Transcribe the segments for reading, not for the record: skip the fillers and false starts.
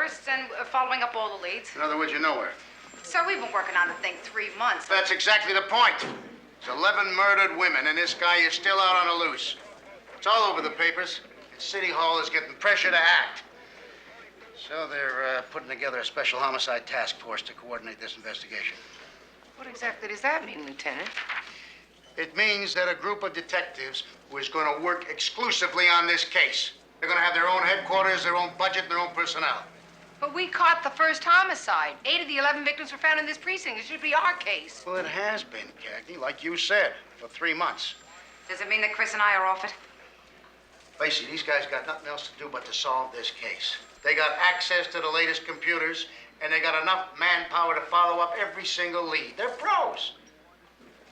first and following up all the leads. In other words, you know her. Sir, we've been working on the thing 3 months. That's exactly the point. There's 11 murdered women, and this guy is still out on the loose. It's all over the papers. And City Hall is getting pressure to act. So they're putting together a special homicide task force to coordinate this investigation. What exactly does that mean, Lieutenant? It means that a group of detectives who is going to work exclusively on this case. They're going to have their own headquarters, their own budget, and their own personnel. But we caught the first homicide. 8 of the 11 victims were found in this precinct. It should be our case. Well, it has been, Cagney, like you said, for 3 months. Does it mean that Chris and I are off it? Lacey, these guys got nothing else to do but to solve this case. They got access to the latest computers, and they got enough manpower to follow up every single lead. They're pros.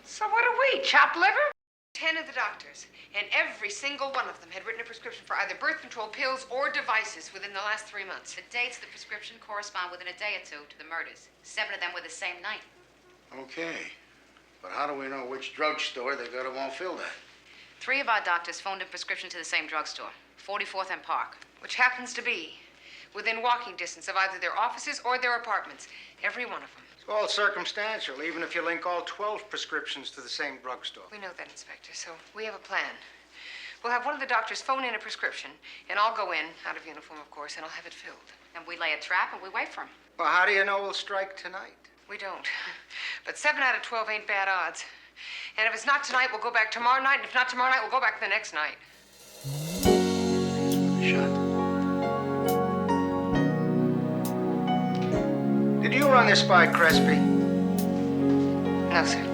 So what are we, chopped liver? 10 of the doctors, and every single one of them had written a prescription for either birth control pills or devices within the last 3 months. The dates of the prescription correspond within a day or two to the murders. 7 of them were the same night. Okay. But how do we know which drugstore they go to won't fill that? 3 of our doctors phoned in prescription to the same drugstore, 44th and Park. Which happens to be within walking distance of either their offices or their apartments. Every one of them. It's all circumstantial, even if you link all 12 prescriptions to the same drugstore. We know that, Inspector, so we have a plan. We'll have one of the doctors phone in a prescription, and I'll go in, out of uniform, of course, and I'll have it filled. And we lay a trap and we wait for him. Well, how do you know we'll strike tonight? We don't. But 7 out of 12 ain't bad odds. And if it's not tonight, we'll go back tomorrow night, and if not tomorrow night, we'll go back the next night. Shot. Did you run this by Crespi? No, sir.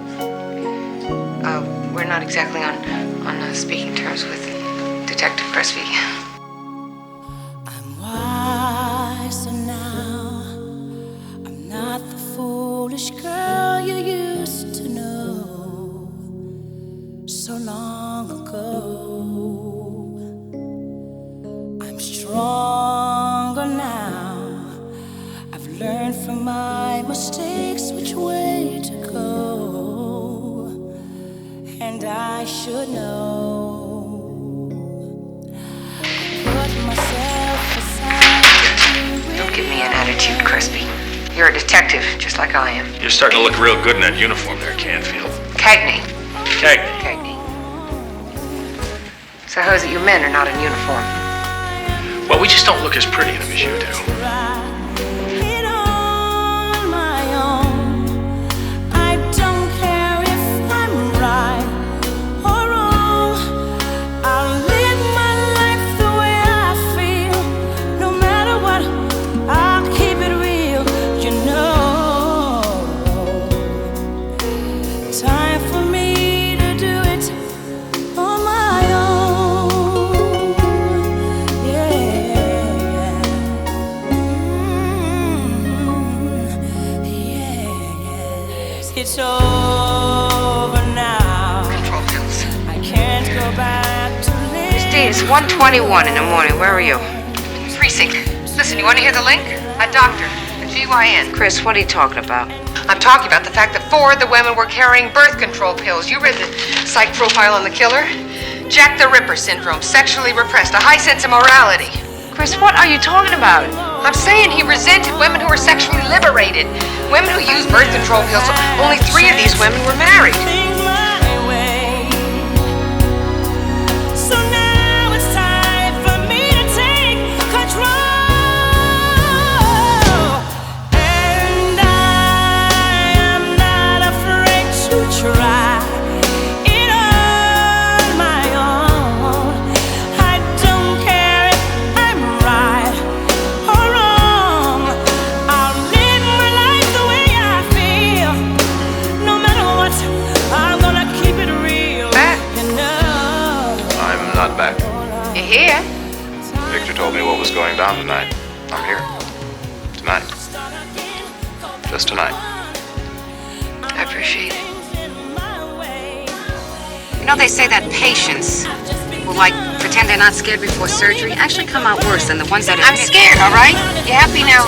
We're not exactly on speaking terms with Detective Crespi. I'm wiser now. I'm not the foolish girl you used to know so long ago. I'm stronger now. I've learned from my mistakes which way to go. And I should know. Put myself aside. Don't give me an attitude, Crespi. You're a detective, just like I am. You're starting to look real good in that uniform there, Canfield. Cagney. Cagney. Cagney. So how is it you men are not in uniform? Well, we just don't look as pretty in them as you do. It on my own. I don't care if I'm right or wrong. I'll live my life the way I feel. No matter what, I'll keep it real. You know, time for me to do it on my own. Yeah. It's over now. Control pills. I can't go back to This date is 1:21 in the morning. Where are you? Precinct. Listen, you want to hear the link? A doctor. A GYN. Chris, what are you talking about? I'm talking about the fact that 4 of the women were carrying birth control pills. You read the psych profile on the killer? Jack the Ripper syndrome, sexually repressed, a high sense of morality. Chris, what are you talking about? I'm saying he resented women who were sexually liberated. Women who used birth control pills. Only 3 of these women were married. things my way. So now it's time for me to take control. And I am not afraid to try it on my own. I don't care if I'm right or wrong. I'll live my life the way I feel. No matter what, I'm gonna keep it real. Back. You know. I'm not back. You hear? Victor told me what was going down tonight. I'm here. Tonight. Just tonight. I appreciate it. You know, they say that patients who, pretend they're not scared before surgery actually come out worse than the ones that I'm scared, all right? You happy now?